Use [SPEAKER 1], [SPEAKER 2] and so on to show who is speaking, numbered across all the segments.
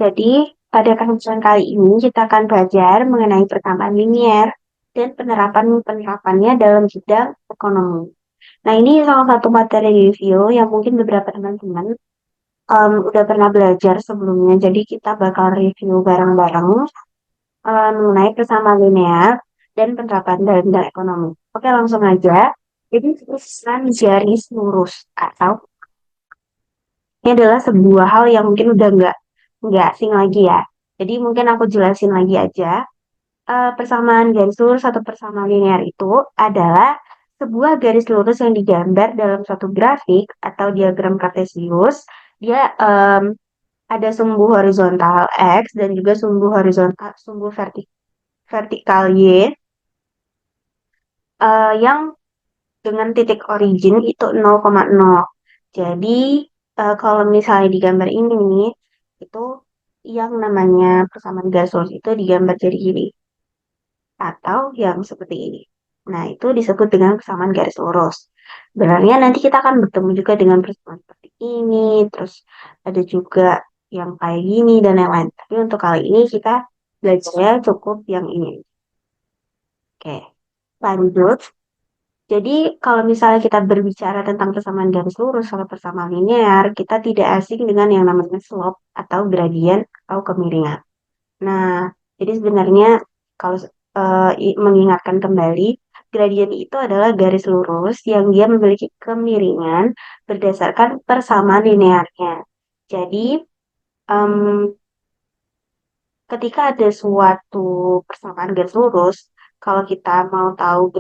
[SPEAKER 1] Jadi, pada kesempatan kali ini kita akan belajar mengenai persamaan linier dan penerapan-penerapannya dalam bidang ekonomi. Nah, ini salah satu materi review yang mungkin beberapa teman-teman udah pernah belajar sebelumnya. Jadi, kita bakal review bareng-bareng mengenai persamaan linear dan penerapan dalam bidang ekonomi. Oke, langsung aja. Jadi, perusahaan garis lurus atau ini adalah sebuah hal yang mungkin udah nggak asing lagi ya. Jadi mungkin aku jelasin lagi aja. Persamaan garis lurus atau persamaan linear itu adalah sebuah garis lurus yang digambar dalam suatu grafik atau diagram kartesius. Dia ada sumbu horizontal X dan juga sumbu vertikal Y yang dengan titik origin itu 0,0. Jadi kalau misalnya digambar ini nih, itu yang namanya persamaan garis lurus itu digambar jadi gini atau yang seperti ini. Nah, itu disebut dengan persamaan garis lurus. Sebenarnya nanti kita akan bertemu juga dengan persamaan seperti ini, terus ada juga yang kayak gini dan lain-lain. Tapi untuk kali ini kita belajarnya cukup yang ini. Oke, lanjut. Jadi, kalau misalnya kita berbicara tentang persamaan garis lurus atau persamaan linear, kita tidak asing dengan yang namanya slope atau gradien atau kemiringan. Nah, jadi sebenarnya kalau mengingatkan kembali, gradien itu adalah garis lurus yang dia memiliki kemiringan berdasarkan persamaan linearnya. Jadi, em, ketika ada suatu persamaan garis lurus, kalau kita mau tahu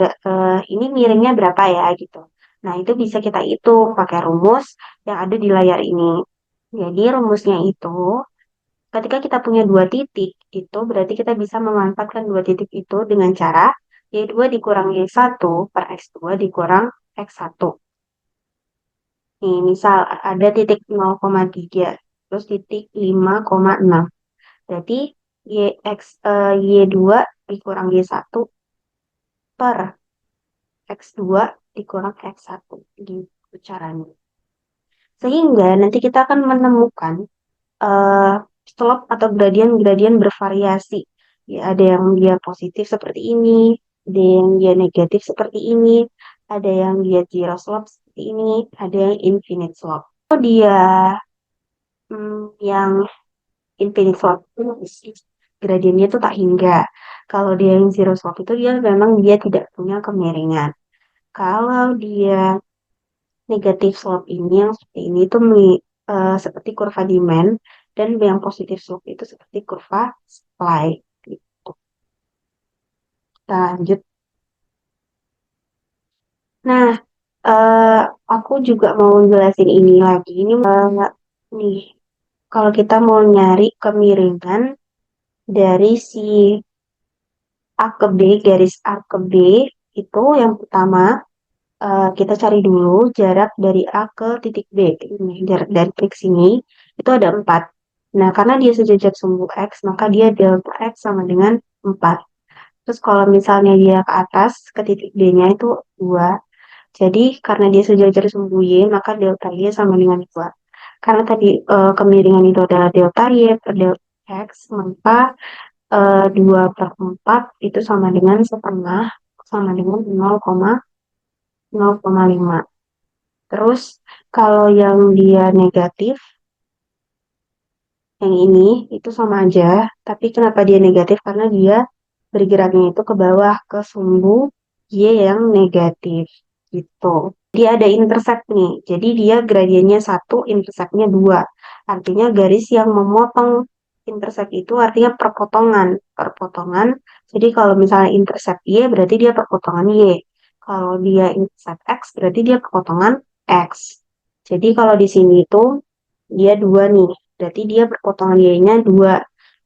[SPEAKER 1] ini miringnya berapa ya gitu. Nah, itu bisa kita hitung pakai rumus yang ada di layar ini. Jadi, rumusnya itu ketika kita punya dua titik, itu berarti kita bisa memanfaatkan dua titik itu dengan cara Y2 dikurang Y1 per X2 dikurang X1. Nih, misal ada titik 0,3, terus titik 5,6. Berarti Y2 dikurang Y1 per X2 dikurang X1. Gitu caranya. Sehingga nanti kita akan menemukan eh, slope atau gradien-gradien bervariasi. Ya, ada yang dia positif seperti ini, ada yang dia negatif seperti ini, ada yang dia zero slope seperti ini, ada yang infinite slope. Kalau dia yang infinite slope itu gradiennya itu tak hingga. Kalau dia yang zero slope itu dia memang dia tidak punya kemiringan. Kalau dia negatif slope ini yang seperti ini itu seperti kurva demand dan yang positif slope itu seperti kurva supply gitu. Kita lanjut. Nah, eh, aku juga mau jelasin ini lagi. Ini nih, kalau kita mau nyari kemiringan dari si A ke B, garis A ke B, itu yang pertama kita cari dulu jarak dari A ke titik B. Ini, jarak dari titik sini itu ada 4. Nah, karena dia sejajar sumbu X, maka dia delta X sama dengan 4. Terus kalau misalnya dia ke atas, ke titik D-nya itu 2. Jadi, karena dia sejajar sumbu Y, maka delta Y sama dengan 2. Karena tadi kemiringan itu adalah delta Y per delta X, maka 2 per 4 itu sama dengan setengah, sama dengan 0,5. Terus kalau yang dia negatif, yang ini itu sama aja. Tapi kenapa dia negatif? Karena dia bergeraknya itu ke bawah ke sumbu Y yang negatif gitu. Dia ada intersect nih. Jadi dia gradiennya 1, intersectnya 2. Artinya garis yang memotong intersect itu artinya perpotongan. Perpotongan. Jadi kalau misalnya intersect Y berarti dia perpotongan Y. Kalau dia intersect X berarti dia perpotongan X. Jadi kalau di sini itu dia 2 nih. Berarti dia perpotongan Y-nya 2.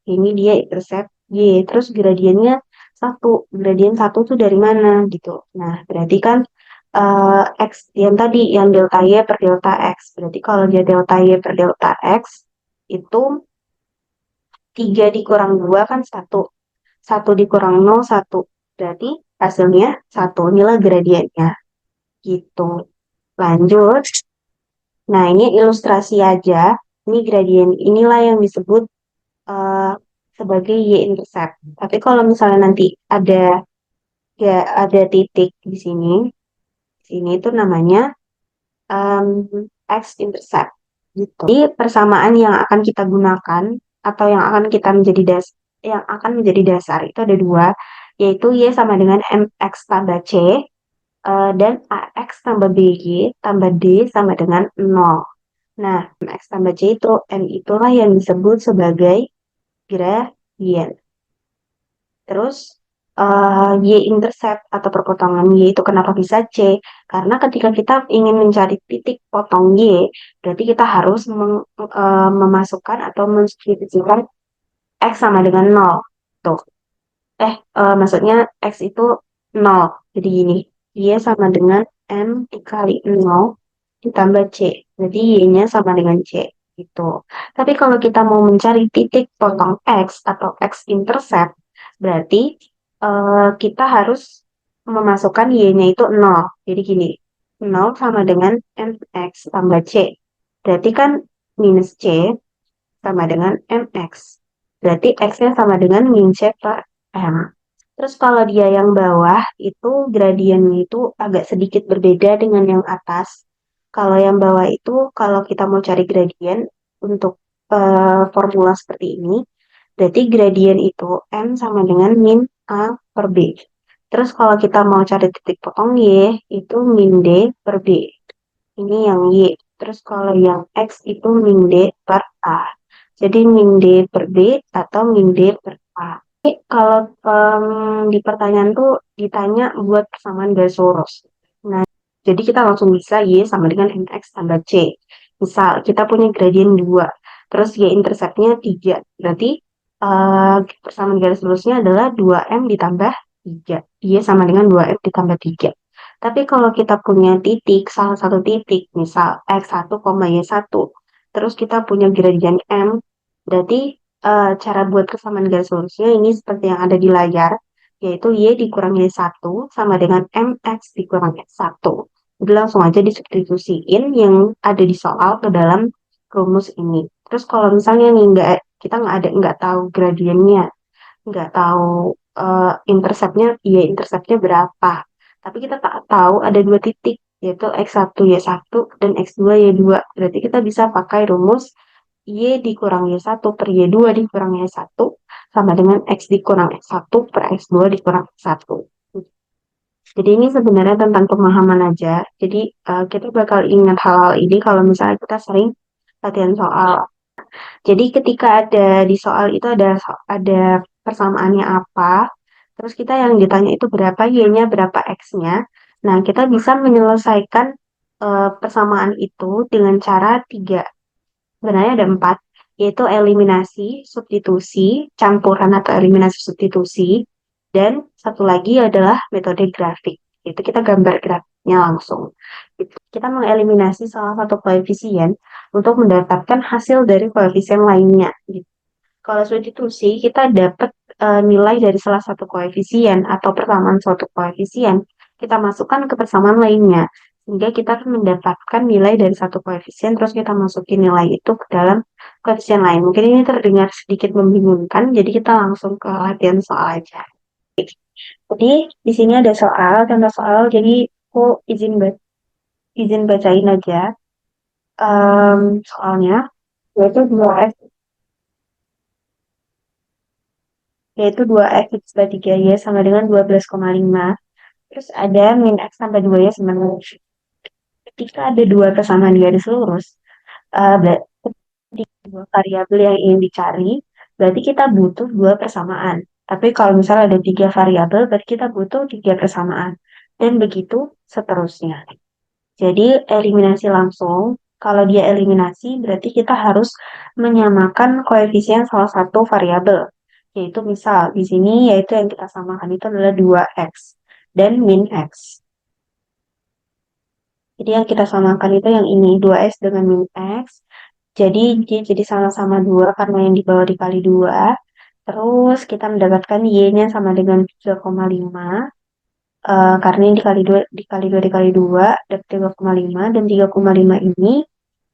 [SPEAKER 1] Ini dia intercept Y. Terus gradiennya 1. Gradien 1 tuh dari mana gitu. Nah, berarti kan X yang tadi, yang delta Y per delta X. Berarti kalau dia delta Y per delta X, itu 3 dikurang 2 kan 1. 1 dikurang 0, 1. Berarti hasilnya 1. Inilah gradiennya. Gitu. Lanjut. Nah, ini ilustrasi aja. Ini gradien. Inilah yang disebut eh, sebagai y-intercept. Tapi kalau misalnya nanti ada titik di sini, itu namanya em, x-intercept. Gitu. Jadi persamaan yang akan kita gunakan atau yang akan menjadi dasar itu ada dua, yaitu y sama dengan mx tambah c dan ax tambah by tambah d sama dengan 0. Nah, mx tambah c itu m itulah yang disebut sebagai gradien. Terus y-intercept atau perpotongan y itu kenapa bisa c? Karena ketika kita ingin mencari titik potong y, berarti kita harus memasukkan atau mensubstitusikan x sama dengan 0. Tuh. Maksudnya x itu 0. Jadi gini, y sama dengan m dikali 0 ditambah c. Jadi y-nya sama dengan c. Gitu. Tapi kalau kita mau mencari titik potong x atau x-intercept, berarti kita harus memasukkan y-nya itu 0. Jadi gini, 0 sama dengan mx tambah c. Berarti kan minus c sama dengan mx. Berarti x-nya sama dengan min c per m. Terus kalau dia yang bawah itu gradiennya itu agak sedikit berbeda dengan yang atas. Kalau yang bawah itu kalau kita mau cari gradien untuk formula seperti ini, berarti gradien itu m sama dengan min a per b. Terus kalau kita mau cari titik potong y, itu min d per b. Ini yang y. Terus kalau yang x itu min d per a. Jadi min d per b atau min d per a. Kalau di pertanyaan tuh ditanya buat persamaan garis lurus. Nah, jadi kita langsung bisa Y sama dengan MX tambah C. Misal, kita punya gradien 2, terus Y interceptnya 3. Berarti persamaan garis lurusnya adalah 2M ditambah 3. Y sama dengan 2M ditambah 3. Tapi kalau kita punya titik, salah satu titik, misal X1, Y1, terus kita punya gradien M, berarti cara buat kesamaan garis lurusnya ini seperti yang ada di layar, yaitu Y dikurangi 1 sama dengan MX dikurangi 1. Jadi langsung aja disubstitusiin yang ada di soal ke dalam rumus ini. Terus kalau misalnya nih kita nggak tahu gradiennya, nggak tahu interceptnya, interceptnya berapa. Tapi kita tak tahu ada dua titik, yaitu X1 Y1 dan X2 Y2. Berarti kita bisa pakai rumus Y dikurang Y1 per Y2 dikurang Y1 sama dengan X dikurang X1 per X2 dikurang X1. Jadi ini sebenarnya tentang pemahaman aja. Jadi kita bakal ingat hal-hal ini kalau misalnya kita sering latihan soal. Jadi ketika ada di soal itu ada persamaannya apa, terus kita yang ditanya itu berapa Y-nya, berapa X-nya. Nah, kita bisa menyelesaikan persamaan itu dengan cara tiga. Sebenarnya ada empat, yaitu eliminasi, substitusi, campuran atau eliminasi substitusi, dan satu lagi adalah metode grafik. Itu kita gambar grafiknya langsung. Kita mengeliminasi salah satu koefisien untuk mendapatkan hasil dari koefisien lainnya. Gitu. Kalau substitusi, kita dapat nilai dari salah satu koefisien atau persamaan suatu koefisien, kita masukkan ke persamaan lainnya. Sehingga kita akan mendapatkan nilai dari satu koefisien, terus kita masukin nilai itu ke dalam koefisien lain. Mungkin ini terdengar sedikit membingungkan, jadi kita langsung ke latihan soal aja. Jadi di sini ada contoh soal, jadi aku izin bacain aja soalnya, yaitu 2F yaitu 2X plus 3Y sama dengan 12,5. Terus ada min X tambah 2Y sama dengan. Ketika ada dua kesamaan garis lurus, berarti dua variabel yang ingin dicari, berarti kita butuh dua persamaan. Tapi kalau misalnya ada tiga variabel, berarti kita butuh tiga persamaan. Dan begitu seterusnya. Jadi eliminasi langsung, kalau dia eliminasi, berarti kita harus menyamakan koefisien salah satu variabel. Yaitu misal di sini yaitu yang kita samakan itu adalah 2X dan min X. Jadi yang kita samakan itu yang ini 2X dengan min X. Jadi dia jadi sama-sama 2 karena yang di bawah dikali 2. Terus kita mendapatkan Y-nya sama dengan 3,5. Karena ini dikali 2 dapat 3,5. Dan 3,5 ini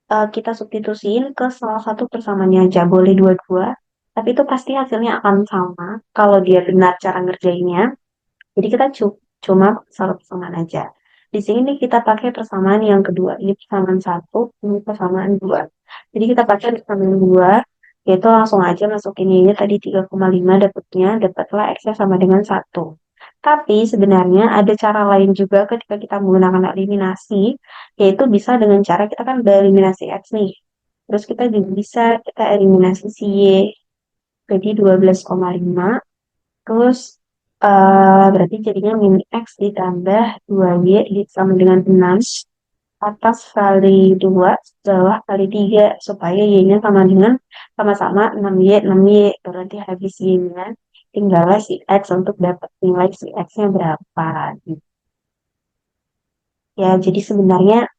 [SPEAKER 1] kita substitusiin ke salah satu persamaannya aja. Boleh dua-dua. Tapi itu pasti hasilnya akan sama kalau dia benar cara ngerjainnya. Jadi kita cuma satu persamaan aja. Di sini nih kita pakai persamaan yang kedua. Ini persamaan satu, ini persamaan dua. Jadi kita pakai persamaan dua, yaitu langsung aja masukin ini tadi 3,5 dapatlah X-nya sama dengan satu. Tapi sebenarnya ada cara lain juga ketika kita menggunakan eliminasi, yaitu bisa dengan cara kita kan eliminasi X nih. Terus kita juga bisa kita eliminasi si Y. Jadi 12,5. Terus berarti jadinya min X ditambah 2Y sama dengan 6 atas kali 2 bawah kali 3 supaya Y-nya sama-sama 6Y, 6Y. Berarti habis Y-nya tinggallah si X untuk dapat nilai si X-nya berapa. Gitu. Ya, jadi sebenarnya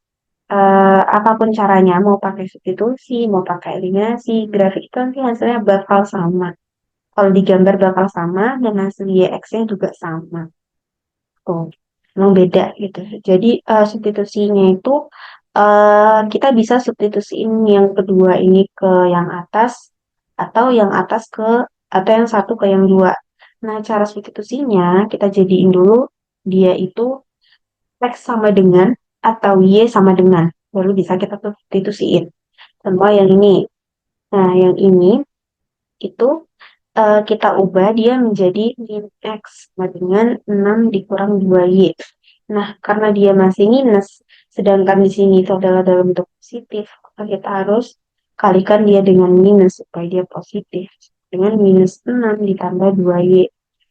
[SPEAKER 1] apapun caranya, mau pakai substitusi, mau pakai eliminasi, grafik itu nanti hasilnya bakal sama. Kalau digambar bakal sama dan hasil YX-nya juga sama. Tuh, memang beda gitu. Jadi substitusinya itu kita bisa substitusiin yang kedua ini ke yang atas atau atau yang satu ke yang dua. Nah, cara substitusinya kita jadiin dulu dia itu X sama dengan atau Y sama dengan. Baru bisa kita substitusiin. Contoh yang ini. Nah, yang ini itu kita ubah dia menjadi min X sama dengan 6 dikurang 2Y. Nah, karena dia masih minus, sedangkan di sini itu adalah dalam bentuk positif, maka kita harus kalikan dia dengan minus supaya dia positif. Dengan minus 6 ditambah 2Y.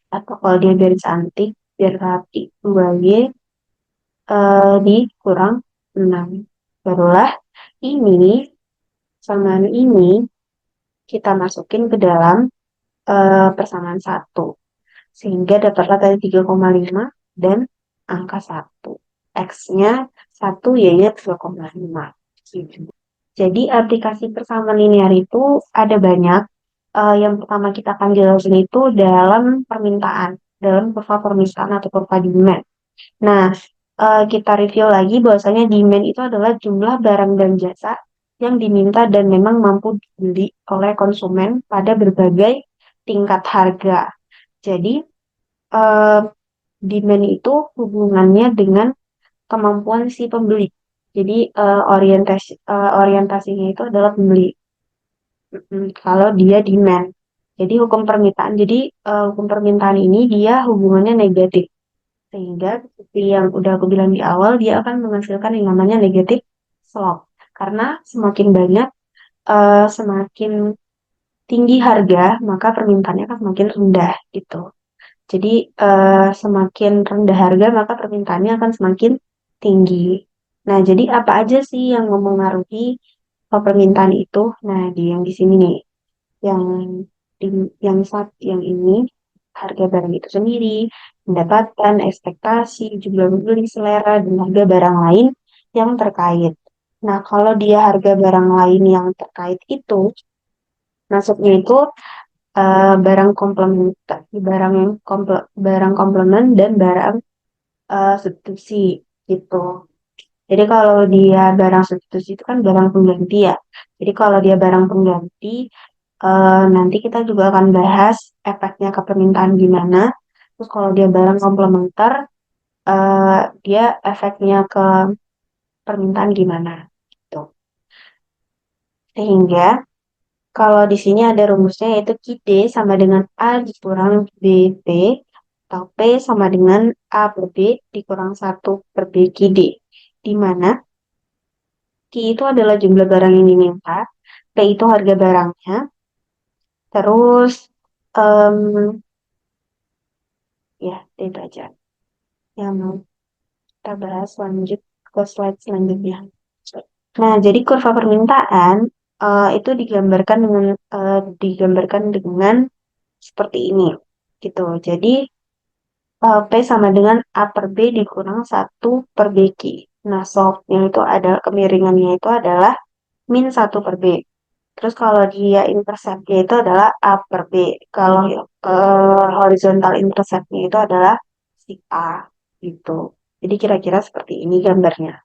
[SPEAKER 1] Atau kalau dia garis antik, biar rapi, 2Y dikurang 6. Barulah ini, samaan ini, kita masukin ke dalam persamaan satu. Sehingga dapatlah tadi 3,5 dan angka satu. X-nya 1, Y-nya 3,5. Jadi aplikasi persamaan linear itu ada banyak. Yang pertama kita akan jelasin itu dalam permintaan, dalam kurva permintaan atau kurva demand. Nah, kita review lagi bahwasanya demand itu adalah jumlah barang dan jasa yang diminta dan memang mampu dibeli oleh konsumen pada berbagai tingkat harga. Jadi, eh, demand itu hubungannya dengan kemampuan si pembeli. Jadi, orientasinya itu adalah pembeli. Kalau dia demand. Jadi, hukum permintaan ini dia hubungannya negatif. Sehingga seperti yang udah aku bilang di awal, dia akan menghasilkan yang namanya negatif slope. Karena semakin tinggi harga, maka permintaannya akan semakin rendah gitu. Jadi semakin rendah harga, maka permintaannya akan semakin tinggi. Nah, jadi apa aja sih yang mempengaruhi permintaan itu? Nah, yang di sini nih, yang di, yang ini harga barang itu sendiri, pendapatan, ekspektasi, jumlah pembeli, selera, dan harga barang lain yang terkait. Nah, kalau dia harga barang lain yang terkait itu, masuknya itu barang komplement, barang komplement dan barang substitusi gitu. Jadi kalau dia barang substitusi itu kan barang pengganti ya. Jadi kalau dia barang pengganti, nanti kita juga akan bahas efeknya ke permintaan gimana. Terus kalau dia barang komplementer, dia efeknya ke permintaan gimana. Gitu. Sehingga kalau di sini ada rumusnya yaitu QD sama dengan A dikurang BP atau P sama dengan A per B dikurang 1 per B QD. Di mana Q itu adalah jumlah barang yang diminta, P itu harga barangnya, terus em, ya itu aja yang mau kita bahas lanjut ke slide selanjutnya. Nah, jadi kurva permintaan itu digambarkan dengan seperti ini gitu. Jadi P sama dengan A per B dikurang 1 per BQ. Nah, solve-nya itu ada kemiringannya itu adalah min 1 per B. Terus kalau dia interceptnya itu adalah A per B. Kalau horizontal interceptnya itu adalah si A gitu. Jadi kira-kira seperti ini gambarnya.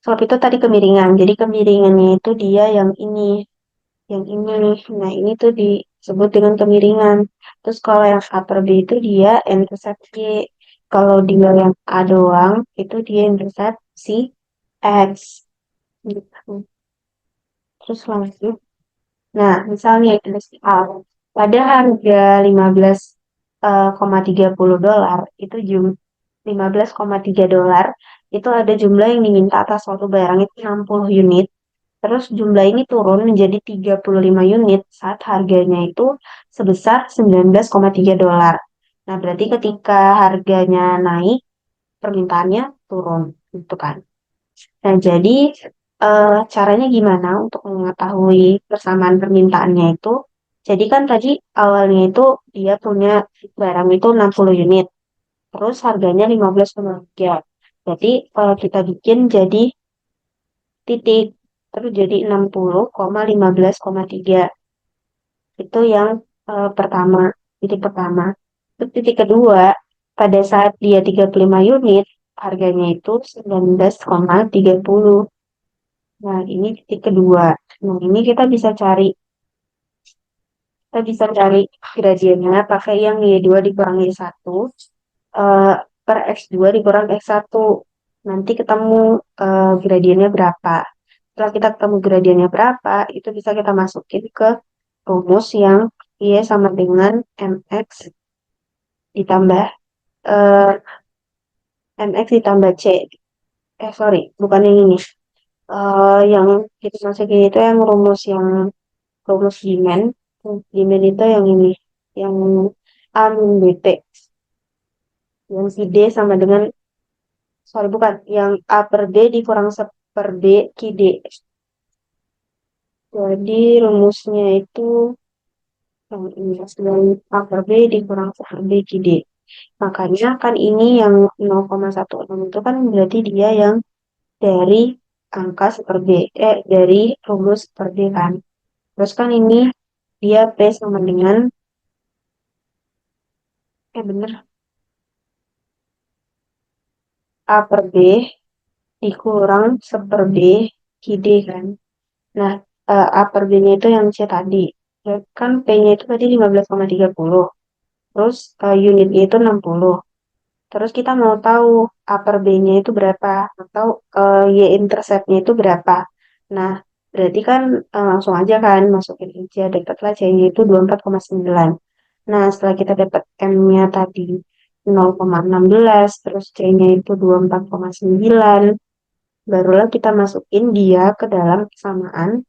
[SPEAKER 1] Sebab itu tadi kemiringan. Jadi kemiringannya itu dia yang ini nih. Nah ini tuh disebut dengan kemiringan. Terus kalau yang A per B itu dia intercept Y. Kalau dia yang A doang, itu dia intercept si X. Gitu. Terus lanjut. Nah, misalnya indeks A pada harga 15,30 dolar itu 15,3 dolar itu ada jumlah yang diminta atas suatu barang itu 60 unit. Terus jumlah ini turun menjadi 35 unit saat harganya itu sebesar 19,3 dolar. Nah, berarti ketika harganya naik, permintaannya turun, gitu kan. Nah, jadi caranya gimana untuk mengetahui persamaan permintaannya itu? Jadi kan tadi awalnya itu dia punya barang itu 60 unit, terus harganya 15,3. Jadi kalau kita bikin jadi titik, terus jadi 60,15,3. Itu yang pertama, titik pertama. Terus titik kedua, pada saat dia 35 unit, harganya itu 19,30. Nah, ini titik kedua. Nah, ini kita bisa cari gradiennya pakai yang Y2 dikurangi Y1 eh, per X2 dikurang X1. Nanti ketemu gradiennya berapa. Setelah kita ketemu gradiennya berapa, itu bisa kita masukin ke rumus yang Y sama dengan MX ditambah eh, MX ditambah C. Sorry, bukan yang ini. Yang kita masukin itu yang rumus demand. Demand itu yang ini, yang A min BT, yang si D sama dengan, sorry bukan, yang A per D dikurang per B ki D. Jadi rumusnya itu yang ini, yang A per B dikurang per B ki D. Makanya kan ini yang 0,16 itu kan berarti dia yang dari angka per B, dari rumus per D kan. Terus kan ini dia P sama dengan, bener, A per B dikurang seper B Q D kan. Nah, A per B-nya itu yang C tadi. Ya, kan P-nya itu tadi 15,30. Terus unitnya itu 60. Terus kita mau tahu A per B-nya itu berapa. Atau Y-intercept-nya itu berapa. Nah, berarti kan langsung aja kan masukin aja. Dapatlah C-nya itu 24,9. Nah, setelah kita dapat M-nya tadi 0,16, terus C-nya itu 24,9, barulah kita masukin dia ke dalam kesamaan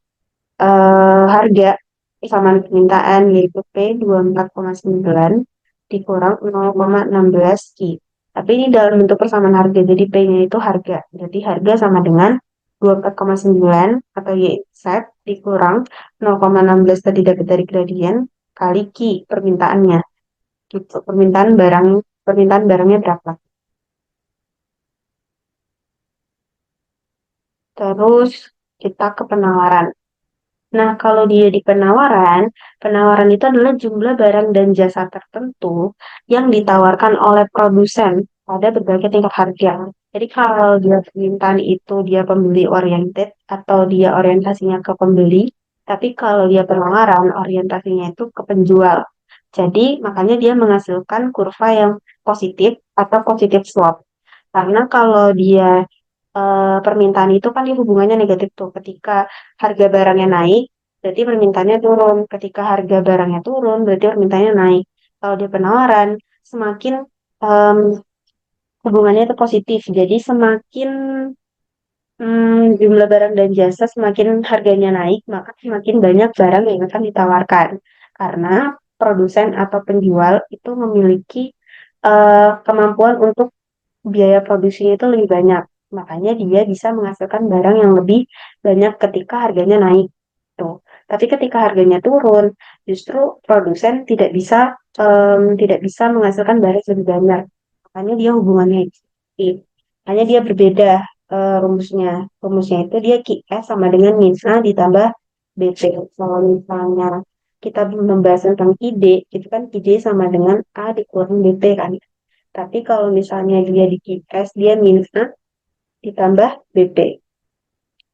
[SPEAKER 1] harga, kesamaan permintaan, yaitu P 24,9 dikurang 0,16 Ki. Tapi ini dalam bentuk persamaan harga, jadi P-nya itu harga. Jadi harga sama dengan 24,9 atau Y set dikurang 0,16 tadi dapat dari gradien kali Ki permintaannya. Gitu. Permintaan barangnya berapa. Terus kita ke penawaran. Nah, kalau dia di penawaran, penawaran itu adalah jumlah barang dan jasa tertentu yang ditawarkan oleh produsen pada berbagai tingkat harga. Jadi kalau dia permintaan itu dia pembeli oriented atau dia orientasinya ke pembeli, tapi kalau dia penawaran orientasinya itu ke penjual. Jadi makanya dia menghasilkan kurva yang positif atau positif slope. Karena kalau dia permintaan itu kan dia hubungannya negatif tuh. Ketika harga barangnya naik, berarti permintaannya turun. Ketika harga barangnya turun, berarti permintaannya naik. Kalau dia penawaran, semakin em, hubungannya itu positif. Jadi semakin jumlah barang dan jasa semakin harganya naik, maka semakin banyak barang yang akan ditawarkan. Karena produsen atau penjual itu memiliki kemampuan untuk biaya produksinya itu lebih banyak. Makanya dia bisa menghasilkan barang yang lebih banyak ketika harganya naik. Tuh. Tapi ketika harganya turun, justru produsen tidak bisa menghasilkan barang lebih banyak. Makanya dia hubungannya itu. Makanya dia berbeda. rumusnya. Rumusnya itu dia QS sama dengan min A ditambah BP. Kalau misalnya kita membahas tentang QD, itu kan QD sama dengan A dikurang BP kan. Tapi kalau misalnya dia di QS, dia min A ditambah BP.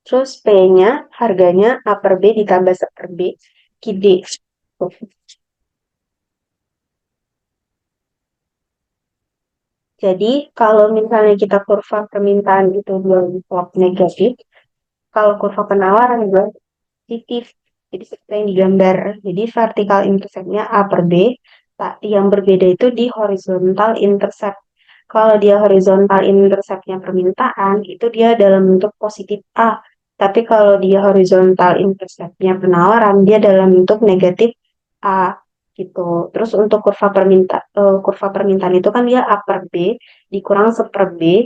[SPEAKER 1] Terus P-nya, harganya A per B ditambah S per B, QD. Jadi, kalau misalnya kita kurva permintaan itu dua slop negatif, kalau kurva penawaran juga positif. Jadi seperti yang digambar. Jadi vertikal interceptnya A per B. Yang berbeda itu di horizontal intercept. Kalau dia horizontal interceptnya permintaan, itu dia dalam bentuk positif A. Tapi kalau dia horizontal interceptnya penawaran, dia dalam bentuk negatif A gitu. Terus untuk kurva permintaan itu kan dia A per B dikurang seper B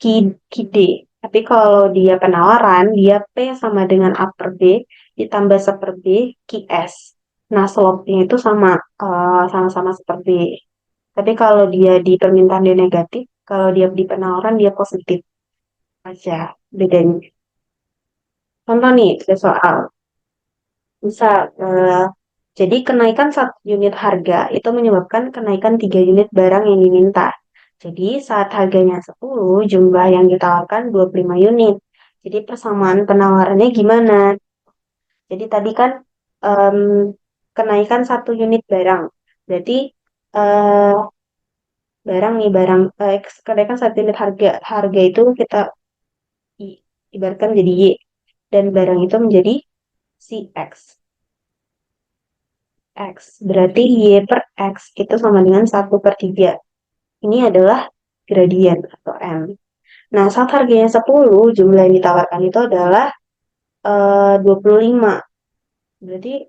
[SPEAKER 1] ki D. Tapi kalau dia penawaran, dia P sama dengan A per B ditambah seper B ki S. Nah, slope-nya itu sama-sama seperti. Tapi kalau dia di permintaan dia negatif, kalau dia di penawaran dia positif aja bedanya. Contoh nih, ada soal. Misal, jadi kenaikan satu unit harga itu menyebabkan kenaikan 3 unit barang yang diminta. Jadi saat harganya 10, jumlah yang ditawarkan 25 unit. Jadi persamaan penawarannya gimana? Jadi tadi kan em, kenaikan 1 unit barang. Berarti eh, barang nih kenaikan 1 unit harga. Harga itu kita ibaratkan jadi Y. Dan barang itu menjadi si X. X. Berarti Y per X itu sama dengan 1/3. Ini adalah gradien atau M. Nah, saat harganya 10, jumlah yang ditawarkan itu adalah 25. Berarti,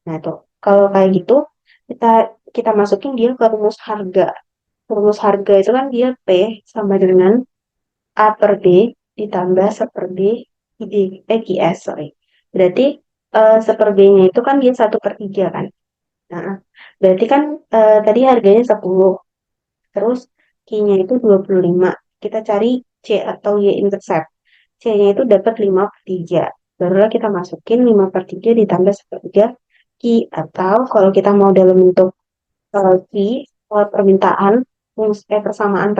[SPEAKER 1] nah tuh, kalau kayak gitu, kita kita masukin dia ke rumus harga. Rumus harga itu kan dia P sama dengan A per B ditambah seper B QS, sorry. Berarti seper B-nya itu kan dia 1/3 kan. Nah, berarti kan tadi harganya 10. Terus Q-nya itu 25. Kita cari C atau Y intercept. C-nya itu dapat 5/3. Barulah kita masukin 5/3 ditambah sepertiga Q. Atau kalau kita mau dalam bentuk Q, permintaan, persamaan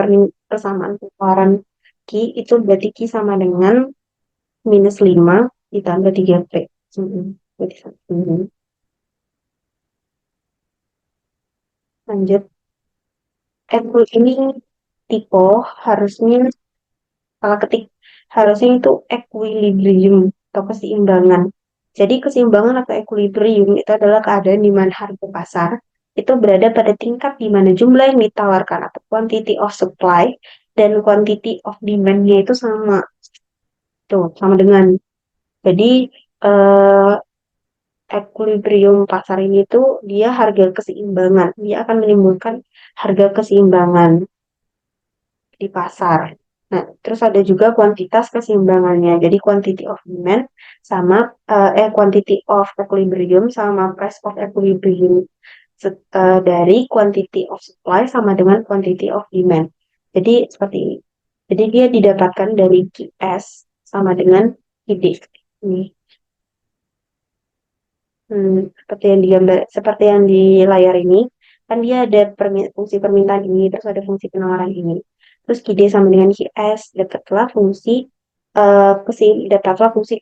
[SPEAKER 1] pengeluaran Q, itu berarti Q sama dengan -5 ditambah 3P. Berarti satu. Lanjut. Ini tipe harusnya salah ketik harusnya itu equilibrium atau keseimbangan. Jadi keseimbangan atau equilibrium itu adalah keadaan di mana harga pasar itu berada pada tingkat di mana jumlah yang ditawarkan atau quantity of supply dan quantity of demand-nya itu sama. Tuh, sama dengan. Jadi eh, equilibrium pasar ini tuh dia harga keseimbangan. Dia akan menimbulkan harga keseimbangan di pasar. Nah, terus ada juga kuantitas keseimbangannya. Jadi quantity of demand sama quantity of equilibrium sama price of equilibrium dari quantity of supply sama dengan quantity of demand. Jadi seperti ini. Jadi dia didapatkan dari QS sama dengan QD. Ini. Seperti yang di layar ini, kan dia ada fungsi permintaan ini, terus ada fungsi penawaran ini. Terus QD sama dengan QS, dapatlah fungsi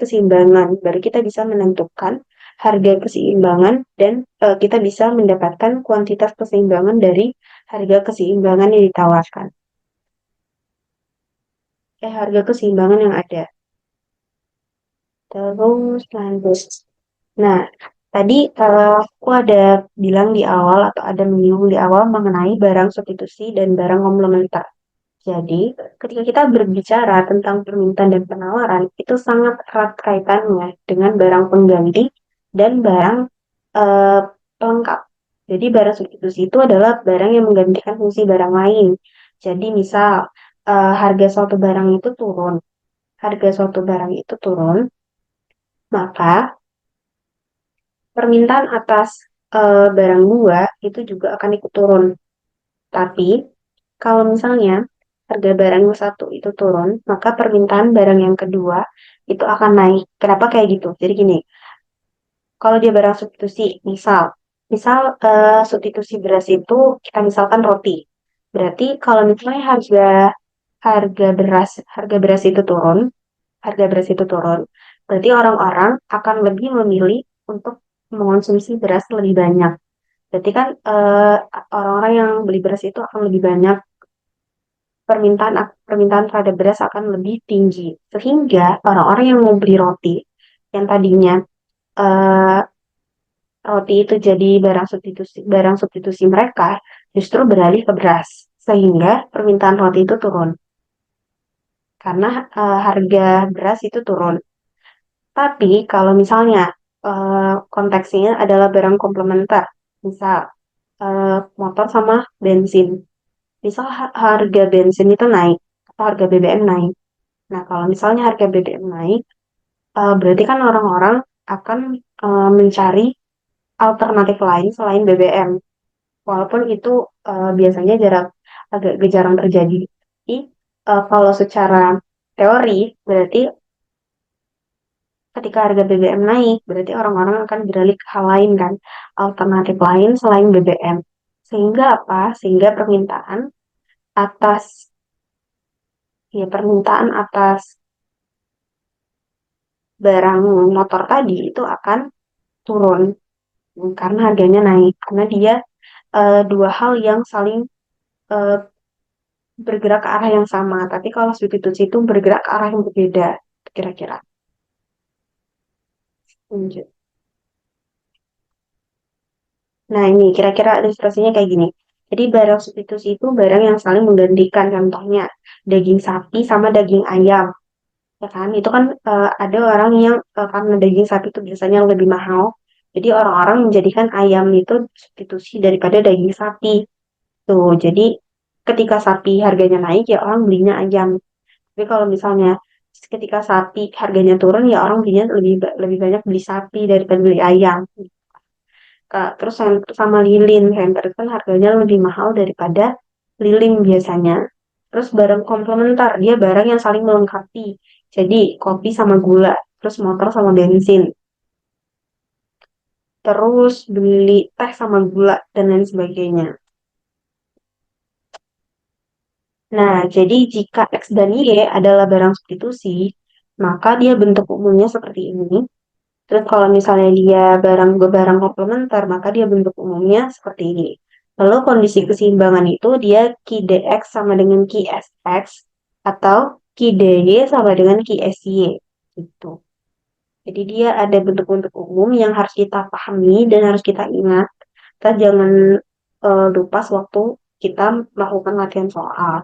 [SPEAKER 1] keseimbangan. Baru kita bisa menentukan harga keseimbangan dan kita bisa mendapatkan kuantitas keseimbangan dari harga keseimbangan yang ditawarkan. Harga keseimbangan yang ada. Terus lanjut. Nah, tadi aku ada bilang di awal atau ada menyinggung di awal mengenai barang substitusi dan barang komplementer. Jadi, ketika kita berbicara tentang permintaan dan penawaran, itu sangat erat kaitannya dengan barang pengganti dan barang eh, pelengkap. Jadi, barang substitusi itu adalah barang yang menggantikan fungsi barang lain. Jadi, misal harga suatu barang itu turun, maka permintaan atas barang dua itu juga akan ikut turun. Tapi kalau misalnya harga barang yang satu itu turun, maka permintaan barang yang kedua itu akan naik. Kenapa kayak gitu? Jadi gini, kalau dia barang substitusi, misal substitusi beras itu kita misalkan roti. Berarti kalau misalnya harga beras itu turun, harga beras itu turun, berarti orang-orang akan lebih memilih untuk mengonsumsi beras lebih banyak. Berarti kan orang-orang yang beli beras itu akan lebih banyak, permintaan terhadap beras akan lebih tinggi. Sehingga orang-orang yang mau beli roti, yang tadinya eh, roti itu jadi barang substitusi mereka, justru beralih ke beras. Sehingga permintaan roti itu turun. Karena harga beras itu turun. Tapi kalau misalnya konteksnya adalah barang komplementer, misal motor sama bensin. Misal harga bensin itu naik atau harga BBM naik. Nah, kalau misalnya harga BBM naik, berarti kan orang-orang akan mencari alternatif lain selain BBM. Walaupun itu biasanya agak jarang terjadi. Tapi kalau secara teori, berarti ketika harga BBM naik, berarti orang-orang akan beralih ke hal lain kan, alternatif lain selain BBM. Sehingga apa? Sehingga atas permintaan atas barang motor tadi itu akan turun karena harganya naik. Karena dia dua hal yang saling eh, bergerak ke arah yang sama. Tapi kalau substitusi itu bergerak ke arah yang berbeda, kira-kira. Lanjut. Nah, ini kira-kira ilustrasinya kayak gini. Jadi barang substitusi itu barang yang saling menggantikan. Contohnya daging sapi sama daging ayam. Ya kan? Itu kan ada orang yang karena daging sapi itu biasanya lebih mahal. Jadi orang-orang menjadikan ayam itu substitusi daripada daging sapi. Tuh, jadi ketika sapi harganya naik ya orang belinya ayam. Tapi kalau misalnya ketika sapi harganya turun ya orang belinya lebih banyak beli sapi daripada beli ayam. Terus sama lilin, center kan harganya lebih mahal daripada lilin biasanya. Terus barang komplementer, dia barang yang saling melengkapi. Jadi kopi sama gula, terus motor sama bensin, terus beli teh sama gula dan lain sebagainya. Nah, jadi jika X dan Y adalah barang substitusi, maka dia bentuk umumnya seperti ini. Terus kalau misalnya dia barang komplementer, maka dia bentuk umumnya seperti ini. Lalu kondisi keseimbangan itu dia Ki DX sama dengan Ki SX atau Ki DY sama dengan Ki SY gitu. Jadi dia ada bentuk-bentuk umum yang harus kita pahami dan harus kita ingat. Kita jangan lupa sewaktu kita melakukan latihan soal.